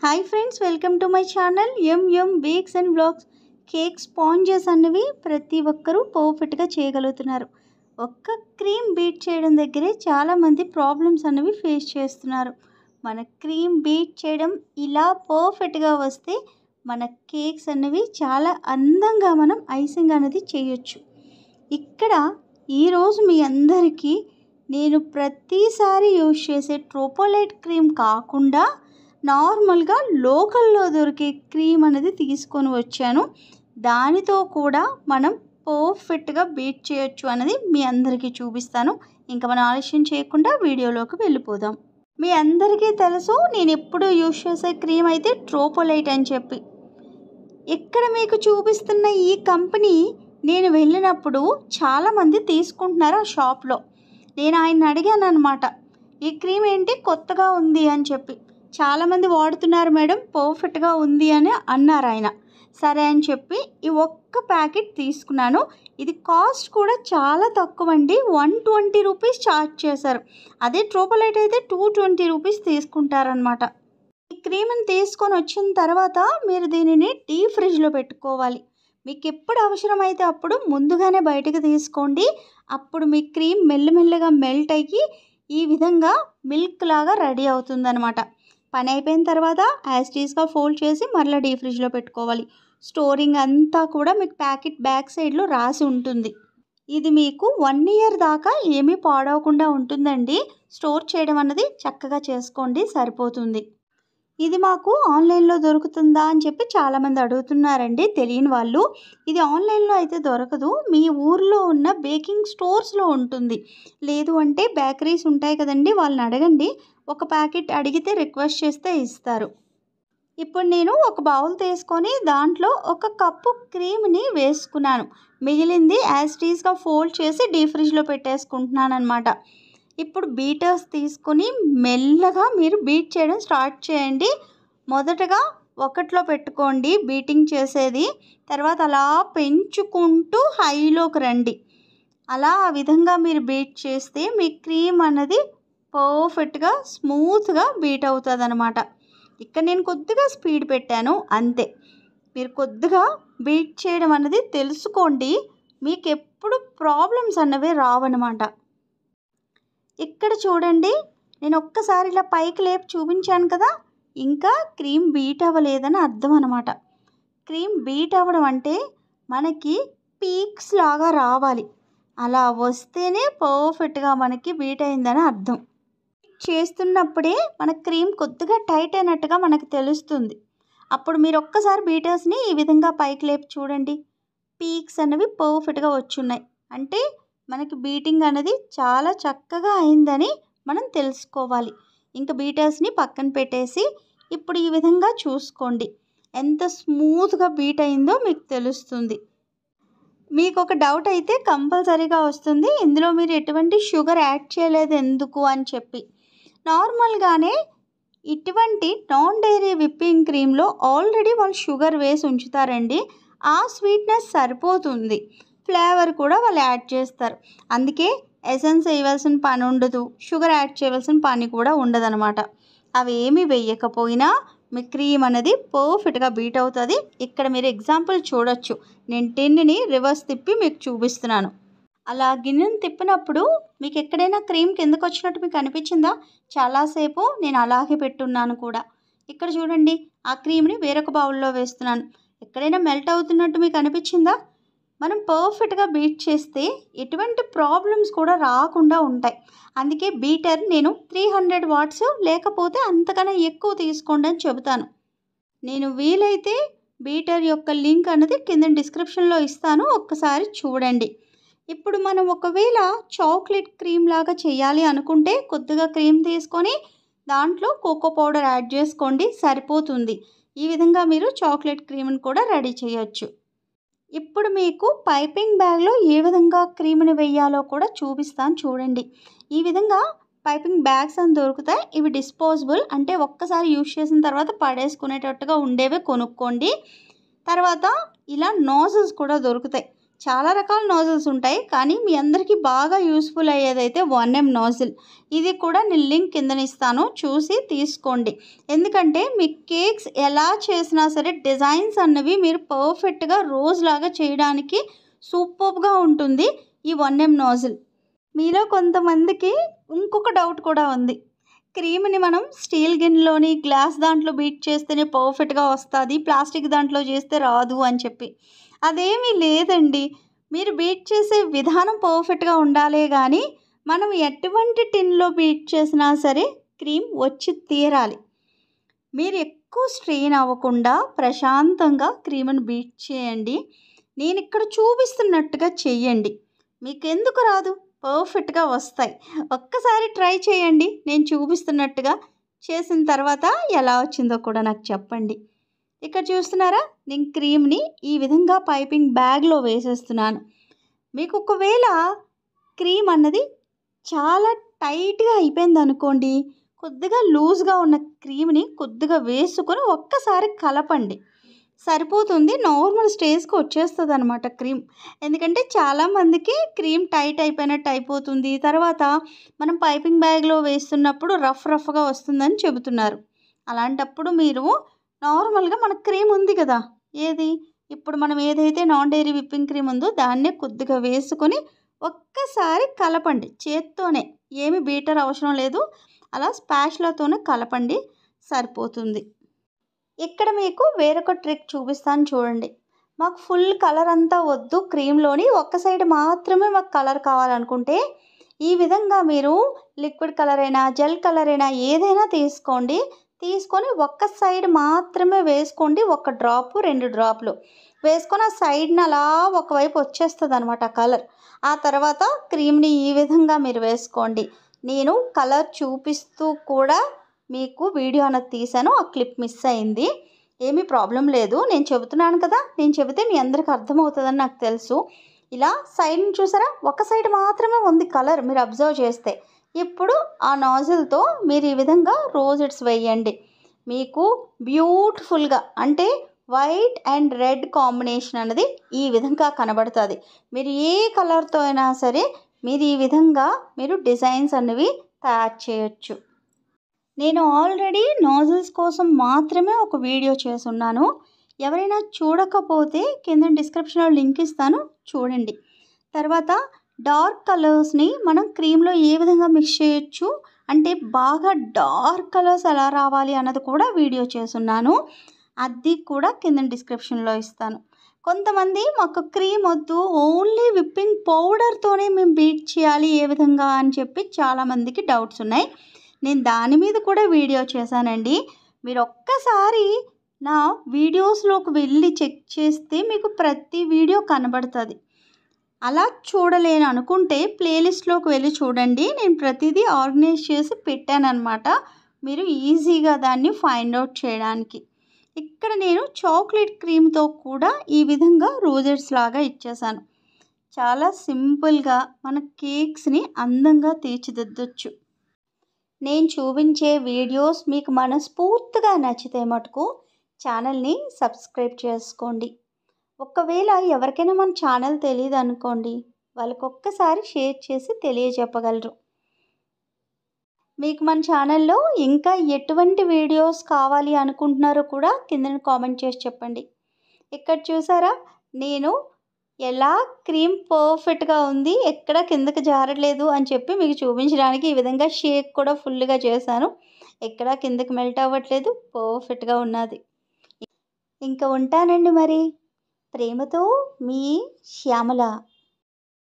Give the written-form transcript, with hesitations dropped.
Hi friends, welcome to my channel M bakes and blogs. Cake sponges అన్నవి ప్రతి ఒక్కరూ పర్ఫెక్ట్గా చేయగలుగుతున్నారు. ఒక్క క్రీమ్ బీట్ చేయడం దగ్గరే చాలామంది ప్రాబ్లమ్స్ అన్నవి ఫేస్ చేస్తున్నారు. మన క్రీమ్ బీట్ చేయడం ఇలా పర్ఫెక్ట్గా వస్తే మన కేక్స్ అన్నవి చాలా అందంగా మనం ఐసింగ్ అనేది చేయొచ్చు. ఇక్కడ ఈరోజు మీ అందరికీ నేను ప్రతిసారి యూజ్ చేసే ట్రోపోలైట్ క్రీమ్ కాకుండా నార్మల్గా లోకల్లో దొరికే క్రీమ్ అనేది తీసుకొని వచ్చాను. దానితో కూడా మనం పర్ఫెక్ట్గా బీట్ చేయొచ్చు అనేది మీ అందరికీ చూపిస్తాను. ఇంకా మనం ఆలస్యం చేయకుండా వీడియోలోకి వెళ్ళిపోదాం. మీ అందరికీ తెలుసు నేను ఎప్పుడు యూజ్ చేసే క్రీమ్ అయితే ట్రోపోలైట్ అని చెప్పి. ఇక్కడ మీకు చూపిస్తున్న ఈ కంపెనీ నేను వెళ్ళినప్పుడు చాలామంది తీసుకుంటున్నారు ఆ షాప్లో. నేను ఆయన అడిగాను అనమాట, ఈ క్రీమ్ ఏంటి కొత్తగా ఉంది అని చెప్పి. చాలామంది వాడుతున్నారు మేడం, పర్ఫెక్ట్గా ఉంది అని అన్నారు ఆయన. సరే అని చెప్పి ఈ ఒక్క ప్యాకెట్ తీసుకున్నాను. ఇది కాస్ట్ కూడా చాలా తక్కువ అండి, 120 రూపీస్ ఛార్జ్ చేశారు. అదే ట్రోపోలైట్ అయితే 220 రూపీస్ తీసుకుంటారనమాట. ఈ క్రీమ్ని తీసుకొని వచ్చిన తర్వాత మీరు దీనిని డీప్ ఫ్రిడ్జ్లో పెట్టుకోవాలి. మీకు ఎప్పుడు అవసరమైతే అప్పుడు ముందుగానే బయటకు తీసుకోండి. అప్పుడు మీ క్రీమ్ మెల్లమెల్లగా మెల్ట్ అయ్యి ఈ విధంగా మిల్క్ లాగా రెడీ అవుతుందన్నమాట. పని అయిపోయిన తర్వాత యాస్టీస్గా ఫోల్డ్ చేసి మరలా డీప్ ఫ్రిడ్జ్లో పెట్టుకోవాలి. స్టోరింగ్ అంతా కూడా మీకు ప్యాకెట్ బ్యాక్ సైడ్లో రాసి ఉంటుంది. ఇది మీకు 1 ఇయర్ దాకా ఏమీ పాడవకుండా ఉంటుందండి. స్టోర్ చేయడం అన్నది చక్కగా చేసుకోండి, సరిపోతుంది. ఇది మాకు ఆన్లైన్లో దొరుకుతుందా అని చెప్పి చాలామంది అడుగుతున్నారండి, తెలియని వాళ్ళు. ఇది ఆన్లైన్లో అయితే దొరకదు, మీ ఊర్లో ఉన్న బేకింగ్ స్టోర్స్లో ఉంటుంది. లేదు అంటే బేకరీస్ ఉంటాయి కదండి, వాళ్ళని అడగండి. ఒక ప్యాకెట్ అడిగితే రిక్వెస్ట్ చేస్తే ఇస్తారు. ఇప్పుడు నేను ఒక బౌల్ తీసుకొని దాంట్లో 1 కప్పు క్రీమ్ని వేసుకున్నాను. మిగిలింది యాస్టీస్గా ఫోల్డ్ చేసి డీప్ ఫ్రిడ్జ్లో పెట్టేసుకుంటున్నాను అనమాట. ఇప్పుడు బీటర్స్ తీసుకొని మెల్లగా మీరు బీట్ చేయడం స్టార్ట్ చేయండి. మొదటగా 1లో పెట్టుకోండి బీటింగ్ చేసేది. తర్వాత అలా పెంచుకుంటూ హైలోకి రండి. అలా ఆ విధంగా మీరు బీట్ చేస్తే మీ క్రీమ్ అన్నది పర్ఫెక్ట్గా స్మూత్గా బీట్ అవుతుంది అనమాట. ఇక్కడ నేను కొద్దిగా స్పీడ్ పెట్టాను అంతే. మీరు కొద్దిగా బీట్ చేయడం అన్నది తెలుసుకోండి, మీకు ఎప్పుడు ప్రాబ్లమ్స్ అన్నవి రావన్నమాట. ఇక్కడ చూడండి, నేను ఒక్కసారి ఇలా పైకి లేపి చూపించాను కదా, ఇంకా క్రీమ్ బీట్ అవ్వలేదని అర్థం అనమాట. క్రీమ్ బీట్ అవ్వడం అంటే మనకి పీక్స్ లాగా రావాలి. అలా వస్తేనే పర్ఫెక్ట్గా మనకి బీట్ అయిందని అర్థం. చేస్తున్నప్పుడే మన క్రీమ్ కొద్దిగా టైట్ అయినట్టుగా మనకు తెలుస్తుంది. అప్పుడు మీరు ఒక్కసారి బీటర్స్ని ఈ విధంగా పైకి లేపి చూడండి, పీక్స్ అనేవి పర్ఫెక్ట్గా వచ్చున్నాయి. అంటే మనకి బీటింగ్ అనేది చాలా చక్కగా అయిందని మనం తెలుసుకోవాలి. ఇంకా బీటర్స్ని పక్కన పెట్టేసి ఇప్పుడు ఈ విధంగా చూసుకోండి, ఎంత స్మూత్గా బీట్ అయిందో మీకు తెలుస్తుంది. మీకు ఒక డౌట్ అయితే కంపల్సరీగా వస్తుంది, ఇందులో మీరు ఎటువంటి షుగర్ యాడ్ చేయలేదు ఎందుకు అని చెప్పి. నార్మల్గానే ఇటువంటి నాన్ డైరీ విప్పింగ్ క్రీమ్లో ఆల్రెడీ వాళ్ళు షుగర్ వేసి ఉంచుతారండి. ఆ స్వీట్నెస్ సరిపోతుంది, ఫ్లేవర్ కూడా వాళ్ళు యాడ్ చేస్తారు. అందుకే ఎసెన్స్ వేయవలసిన పని ఉండదు, షుగర్ యాడ్ చేయవలసిన పని కూడా ఉండదన్నమాట. అవి ఏమి వేయకపోయినా మీ క్రీమ్ అనేది పర్ఫెక్ట్గా బీట్ అవుతుంది. ఇక్కడ మీరు ఎగ్జాంపుల్ చూడొచ్చు, నేను టిన్ని రివర్స్ తిప్పి మీకు చూపిస్తున్నాను. అలా గిన్నెను తిప్పినప్పుడు మీకు ఎక్కడైనా క్రీమ్ కిందకు వచ్చినట్టు మీకు అనిపించిందా? చాలాసేపు నేను అలాగే పెట్టున్నాను కూడా. ఇక్కడ చూడండి, ఆ క్రీమ్ని వేరొక బౌల్లో వేస్తున్నాను. ఎక్కడైనా మెల్ట్ అవుతున్నట్టు మీకు అనిపించిందా? మనం పర్ఫెక్ట్గా బీట్ చేస్తే ఎటువంటి ప్రాబ్లమ్స్ కూడా రాకుండా ఉంటాయి. అందుకే బీటర్ నేను 300 వాట్స్ లేకపోతే అంతకన్నా ఎక్కువ తీసుకోండి అని చెబుతాను. నేను వీలైతే బీటర్ యొక్క లింక్ అనేది కింద డిస్క్రిప్షన్లో ఇస్తాను, ఒక్కసారి చూడండి. ఇప్పుడు మనం ఒకవేళ చాక్లెట్ క్రీమ్ లాగా చేయాలి అనుకుంటే కొద్దిగా క్రీమ్ తీసుకొని దాంట్లో కోకో పౌడర్ యాడ్ చేసుకోండి, సరిపోతుంది. ఈ విధంగా మీరు చాక్లెట్ క్రీమ్ని కూడా రెడీ చేయొచ్చు. ఇప్పుడు మీకు పైపింగ్ బ్యాగ్లో ఏ విధంగా క్రీమ్ని వేయాలో కూడా చూపిస్తాను చూడండి. ఈ విధంగా పైపింగ్ బ్యాగ్స్ అని దొరుకుతాయి. ఇవి డిస్పోజబుల్, అంటే ఒక్కసారి యూజ్ చేసిన తర్వాత పడేసుకునేటట్టుగా ఉండేవే కొనుక్కోండి. తర్వాత ఇలా నోజల్స్ కూడా దొరుకుతాయి. చాలా రకాల నోజిల్స్ ఉంటాయి, కానీ మీ అందరికీ బాగా యూస్ఫుల్ అయ్యేదైతే 1M నోజిల్. ఇది కూడా నేను లింక్ కిందన ఇస్తాను, చూసి తీసుకోండి. ఎందుకంటే మీ కేక్స్ ఎలా చేసినా సరే డిజైన్స్ అన్నవి మీరు పర్ఫెక్ట్గా రోజులాగా చేయడానికి సూపర్గా ఉంటుంది ఈ 1M నోజిల్. మీలో కొంతమందికి ఇంకొక డౌట్ కూడా ఉంది, క్రీమ్ని మనం స్టీల్ గిన్నెలోని గ్లాస్ దాంట్లో బీట్ చేస్తేనే పర్ఫెక్ట్గా వస్తుంది, ప్లాస్టిక్ దాంట్లో చేస్తే రాదు అని చెప్పి. అదేమీ లేదండి. మీరు బీట్ చేసే విధానం పర్ఫెక్ట్గా ఉండాలే కానీ మనం ఎటువంటి టిన్లో బీట్ చేసినా సరే క్రీమ్ వచ్చి తీరాలి. మీరు ఎక్కువ స్ట్రెయిన్ అవ్వకుండా ప్రశాంతంగా క్రీమ్ని బీట్ చేయండి. నేను ఇక్కడ చూపిస్తున్నట్టుగా చెయ్యండి, మీకు ఎందుకు రాదు, పర్ఫెక్ట్గా వస్తాయి. ఒక్కసారి ట్రై చేయండి, నేను చూపిస్తున్నట్టుగా చేసిన తర్వాత ఎలా వచ్చిందో కూడా నాకు చెప్పండి. ఇక్కడ చూస్తున్నారా, నేను క్రీమ్ని ఈ విధంగా పైపింగ్ బ్యాగ్లో వేసేస్తున్నాను. మీకు ఒకవేళ క్రీమ్ అన్నది చాలా టైట్గా అయిపోయింది అనుకోండి, కొద్దిగా లూజ్గా ఉన్న క్రీమ్ని కొద్దిగా వేసుకొని ఒక్కసారి కలపండి, సరిపోతుంది. నార్మల్ స్టేజ్కి వచ్చేస్తుంది అనమాట క్రీమ్. ఎందుకంటే చాలామందికి క్రీమ్ టైట్ అయిపోయినట్టు అయిపోతుంది, తర్వాత మనం పైపింగ్ బ్యాగ్లో వేస్తున్నప్పుడు రఫ్గా వస్తుందని చెబుతున్నారు. అలాంటప్పుడు మీరు నార్మల్గా మన క్రీమ్ ఉంది కదా, ఏది ఇప్పుడు మనం ఏదైతే నాన్ డైరీ విప్పింగ్ క్రీమ్ ఉందో దాన్నే కొద్దిగా వేసుకొని ఒక్కసారి కలపండి చేత్తోనే, ఏమి బీటర్ అవసరం లేదు, అలా స్పాచులాతోనే కలపండి, సరిపోతుంది. ఇక్కడ మీకు వేరొక ట్రిక్ చూపిస్తాను చూడండి. మాకు ఫుల్ కలర్ అంతా వద్దు, క్రీమ్లోని ఒక్క సైడ్ మాత్రమే మాకు కలర్ కావాలనుకుంటే ఈ విధంగా మీరు లిక్విడ్ కలర్ అయినా జెల్ కలర్ అయినా ఏదైనా తీసుకోండి, తీసుకొని ఒక్క సైడ్ మాత్రమే వేసుకోండి, 1 డ్రాపు 2 డ్రాపులు వేసుకొని ఆ సైడ్ని అలా ఒకవైపు వచ్చేస్తుంది అనమాట కలర్. ఆ తర్వాత క్రీమ్ని ఈ విధంగా మీరు వేసుకోండి. నేను కలర్ చూపిస్తూ కూడా మీకు వీడియో అన్నది తీసాను, ఆ క్లిప్ మిస్ అయింది, ఏమీ ప్రాబ్లం లేదు. నేను చెబుతున్నాను కదా, నేను చెబితే మీ అందరికి అర్థమవుతుందని నాకు తెలుసు. ఇలా సైడ్ని చూసారా, ఒక సైడ్ మాత్రమే ఉంది కలర్, మీరు అబ్జర్వ్ చేస్తే. ఇప్పుడు ఆ నాజిల్తో మీరు ఈ విధంగా రోజెట్స్ వేయండి. మీకు బ్యూటిఫుల్గా అంటే వైట్ అండ్ రెడ్ కాంబినేషన్ అనేది ఈ విధంగా కనబడుతుంది. మీరు ఏ కలర్తో అయినా సరే మీరు ఈ విధంగా మీరు డిజైన్స్ అనేవి తయారు చేయొచ్చు. నేను ఆల్రెడీ నాజిల్స్ కోసం మాత్రమే ఒక వీడియో చేసున్నాను, ఎవరైనా చూడకపోతే కింద డిస్క్రిప్షన్లో లింక్ ఇస్తాను, చూడండి. తర్వాత డార్క్ కలర్స్ని మనం క్రీమ్లో ఏ విధంగా మిక్స్ చేయొచ్చు అంటే బాగా డార్క్ కలర్స్ ఎలా రావాలి అన్నది కూడా వీడియో చేసున్నాను, అది కూడా కింద డిస్క్రిప్షన్లో ఇస్తాను. కొంతమంది మాకు క్రీమ్ వద్దు, ఓన్లీ విప్పింగ్ పౌడర్తోనే మేము బీట్ చేయాలి ఏ విధంగా అని చెప్పి చాలామందికి డౌట్స్ ఉన్నాయి. నేను దాని మీద కూడా వీడియో చేశానండి. మీరు ఒక్కసారి నా వీడియోస్లోకి వెళ్ళి చెక్ చేస్తే మీకు ప్రతి వీడియో కనబడుతుంది. అలా చూడలేను అనుకుంటే ప్లేలిస్ట్లోకి వెళ్ళి చూడండి, నేను ప్రతిదీ ఆర్గనైజ్ చేసి పెట్టానన్నమాట, మీరు ఈజీగా దాన్ని ఫైండ్ అవుట్ చేయడానికి. ఇక్కడ నేను చాక్లెట్ క్రీమ్తో కూడా ఈ విధంగా రోజెట్స్ లాగా ఇచ్చేసాను. చాలా సింపుల్గా మన కేక్స్ని అందంగా తీర్చిదిద్దొచ్చు. నేను చూపించే వీడియోస్ మీకు మనస్ఫూర్తిగా నచ్చితే మటుకు ఛానల్ని సబ్స్క్రైబ్ చేసుకోండి. ఒకవేళ ఎవరికైనా మన ఛానల్ తెలియదు అనుకోండి, వాళ్ళకి ఒక్కసారి షేర్ చేసి తెలియజెప్పగలరు. మీకు మన ఛానల్లో ఇంకా ఎటువంటి వీడియోస్ కావాలి అనుకుంటున్నారో కూడా కింద కామెంట్ చేసి చెప్పండి. ఇక్కడ చూసారా, నేను ఎలా క్రీమ్ పర్ఫెక్ట్గా ఉంది, ఎక్కడ కిందకి జారట్లేదు అని చెప్పి మీకు చూపించడానికి ఈ విధంగా షేక్ కూడా ఫుల్గా చేశాను, ఎక్కడ కిందకి మెల్ట్ అవ్వట్లేదు, పర్ఫెక్ట్గా ఉన్నది. ఇంకా ఉంటానండి మరి. ప్రేమతో మీ శ్యామల.